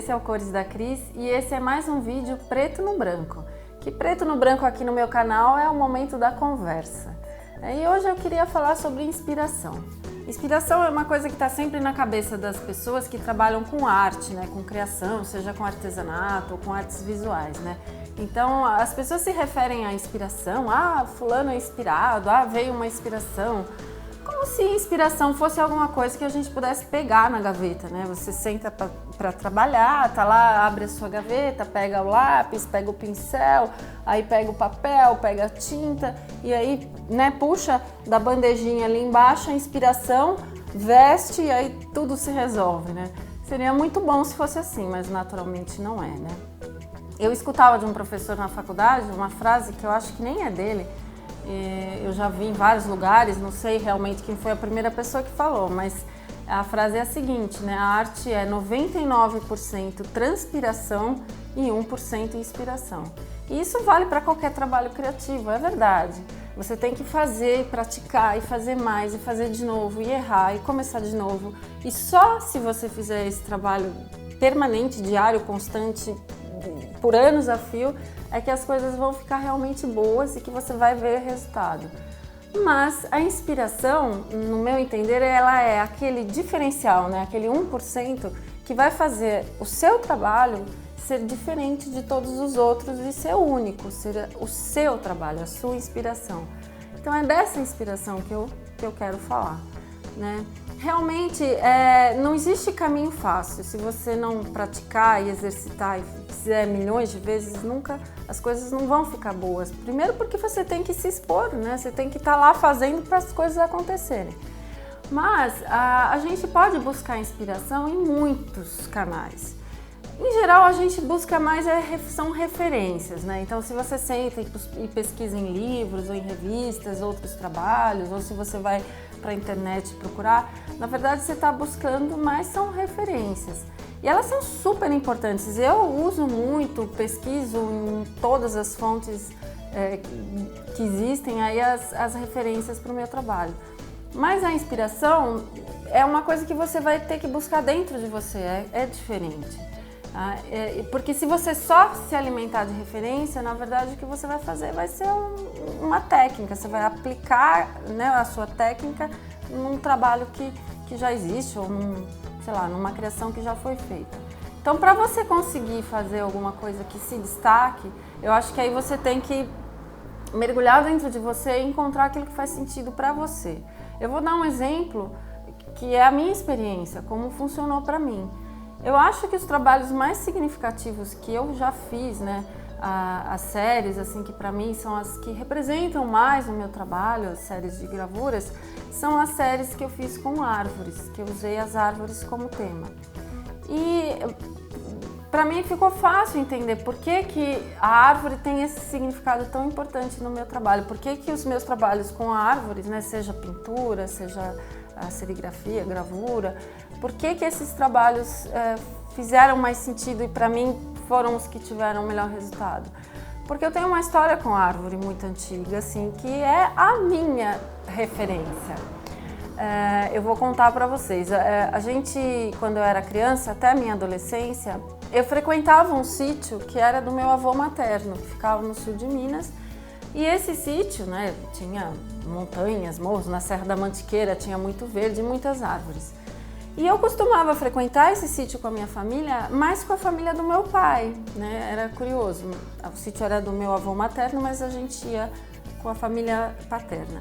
esse é o Cores da Cris e esse é mais um vídeo preto no branco. Que preto no branco aqui no meu canal é o momento da conversa. E hoje eu queria falar sobre inspiração. Inspiração é uma coisa que está sempre na cabeça das pessoas que trabalham com arte, né? Com criação, seja com artesanato ou com artes visuais, né? Então as pessoas se referem à inspiração, fulano é inspirado, veio uma inspiração. Como se inspiração fosse alguma coisa que a gente pudesse pegar na gaveta, né? Você senta para trabalhar, tá lá, abre a sua gaveta, pega o lápis, pega o pincel, aí pega o papel, pega a tinta e aí, né, puxa da bandejinha ali embaixo a inspiração, veste e aí tudo se resolve, né? Seria muito bom se fosse assim, mas naturalmente não é, né? Eu escutava de um professor na faculdade uma frase que eu acho que nem é dele. Eu já vi em vários lugares, não sei realmente quem foi a primeira pessoa que falou, mas a frase é a seguinte, né? A arte é 99% transpiração e 1% inspiração. E isso vale para qualquer trabalho criativo, é verdade. Você tem que fazer, praticar e fazer mais, e fazer de novo, e errar, e começar de novo. E só se você fizer esse trabalho permanente, diário, constante, por anos a fio, é que as coisas vão ficar realmente boas e que você vai ver resultado. Mas a inspiração, no meu entender, ela é aquele diferencial, né? Aquele 1% que vai fazer o seu trabalho ser diferente de todos os outros e ser único, ser o seu trabalho, a sua inspiração. Então é dessa inspiração que eu quero falar, né? Realmente não existe caminho fácil. Se você não praticar e exercitar e fizer milhões de vezes, nunca as coisas não vão ficar boas. Primeiro porque você tem que se expor, né? Você tem que estar lá fazendo para as coisas acontecerem. Mas a gente pode buscar inspiração em muitos canais. Em geral, a gente busca mais são referências, né? Então, se você senta e pesquisa em livros ou em revistas, outros trabalhos, ou se você vai para a internet procurar, na verdade você está buscando, mas são referências. E elas são super importantes. Eu uso muito, pesquiso em todas as fontes que existem aí as referências para o meu trabalho. Mas a inspiração é uma coisa que você vai ter que buscar dentro de você, é diferente. Porque se você só se alimentar de referência, na verdade o que você vai fazer vai ser uma técnica, você vai aplicar, né, a sua técnica num trabalho que já existe ou numa criação que já foi feita. Então, para você conseguir fazer alguma coisa que se destaque, eu acho que aí você tem que mergulhar dentro de você e encontrar aquilo que faz sentido para você. Eu vou dar um exemplo que é a minha experiência, como funcionou para mim. Eu acho que os trabalhos mais significativos que eu já fiz, né, as séries assim que para mim são as que representam mais o meu trabalho, as séries de gravuras, são as séries que eu fiz com árvores, que eu usei as árvores como tema. E para mim ficou fácil entender por que a árvore tem esse significado tão importante no meu trabalho, por que os meus trabalhos com árvores, né, seja pintura, seja a serigrafia, gravura, por que esses trabalhos fizeram mais sentido e para mim foram os que tiveram o melhor resultado? Porque eu tenho uma história com árvore muito antiga, assim, que é a minha referência. Eu vou contar para vocês. A gente, quando eu era criança, até a minha adolescência, eu frequentava um sítio que era do meu avô materno, que ficava no sul de Minas. E esse sítio, né, tinha montanhas, morros, na Serra da Mantiqueira tinha muito verde e muitas árvores. E eu costumava frequentar esse sítio com a minha família, mais com a família do meu pai, né? Era curioso. O sítio era do meu avô materno, mas a gente ia com a família paterna.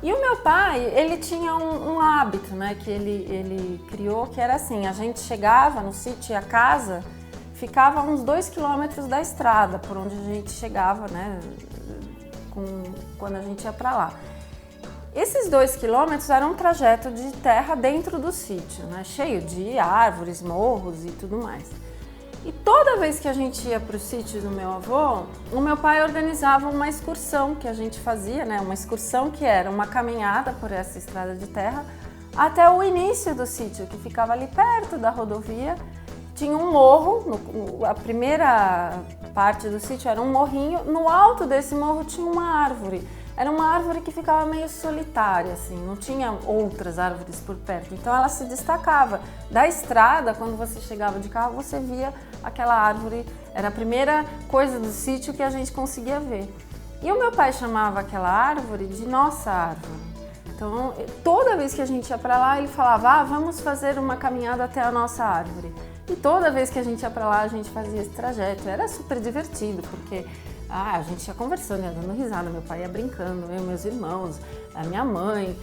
E o meu pai, ele tinha um hábito, né, que ele criou, que era assim, a gente chegava no sítio e a casa ficava a uns 2 quilômetros da estrada, por onde a gente chegava, né, quando a gente ia para lá. Esses 2 quilômetros eram um trajeto de terra dentro do sítio, né? Cheio de árvores, morros e tudo mais. E toda vez que a gente ia para o sítio do meu avô, o meu pai organizava uma excursão que a gente fazia, né? Uma excursão que era uma caminhada por essa estrada de terra até o início do sítio, que ficava ali perto da rodovia. Tinha um morro, a primeira parte do sítio era um morrinho, no alto desse morro tinha uma árvore. era uma árvore que ficava meio solitária, assim, não tinha outras árvores por perto, então ela se destacava. Da estrada, quando você chegava de carro, você via aquela árvore, era a primeira coisa do sítio que a gente conseguia ver. E o meu pai chamava aquela árvore de nossa árvore. Então, toda vez que a gente ia para lá, ele falava, vamos fazer uma caminhada até a nossa árvore. E toda vez que a gente ia para lá, a gente fazia esse trajeto. Era super divertido, porque a gente ia conversando, ia dando risada, meu pai ia brincando, eu, meus irmãos, a minha mãe,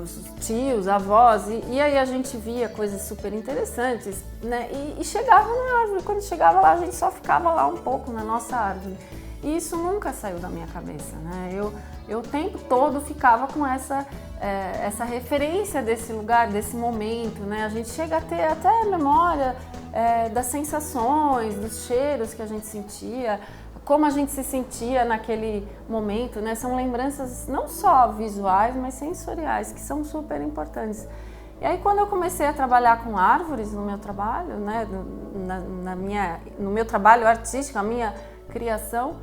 os tios, avós, e aí a gente via coisas super interessantes, né? E chegava na árvore, quando chegava lá, a gente só ficava lá um pouco na nossa árvore. E isso nunca saiu da minha cabeça, né? Eu o tempo todo ficava com essa referência desse lugar, desse momento, né? A gente chega a ter até memória das sensações, dos cheiros que a gente sentia, como a gente se sentia naquele momento, né? São lembranças não só visuais, mas sensoriais, que são super importantes. E aí, quando eu comecei a trabalhar com árvores no meu trabalho, né? No meu trabalho artístico, a minha criação,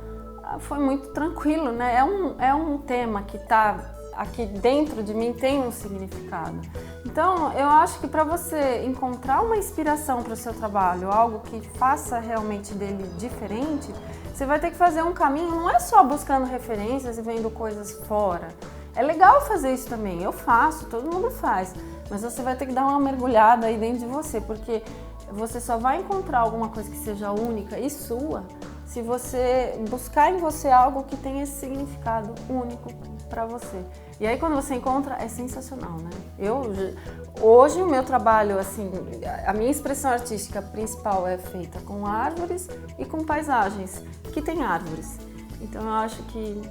foi muito tranquilo, né? É um tema que está aqui dentro de mim, tem um significado. Então, eu acho que para você encontrar uma inspiração para o seu trabalho, algo que faça realmente dele diferente, você vai ter que fazer um caminho, não é só buscando referências e vendo coisas fora. É legal fazer isso também, eu faço, todo mundo faz, mas você vai ter que dar uma mergulhada aí dentro de você, porque você só vai encontrar alguma coisa que seja única e sua se você buscar em você algo que tenha esse significado único para você. E aí quando você encontra, é sensacional, né? Hoje o meu trabalho, assim, a minha expressão artística principal é feita com árvores e com paisagens que tem árvores. Então eu acho que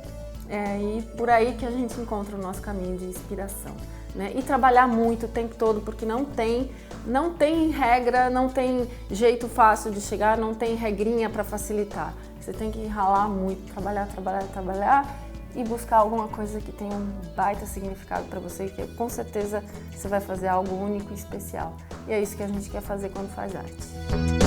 é por aí que a gente encontra o nosso caminho de inspiração, né? E trabalhar muito o tempo todo, porque não tem regra, não tem jeito fácil de chegar, não tem regrinha para facilitar. Você tem que ralar muito, trabalhar e buscar alguma coisa que tenha um baita significado para você, que com certeza você vai fazer algo único e especial. E é isso que a gente quer fazer quando faz arte.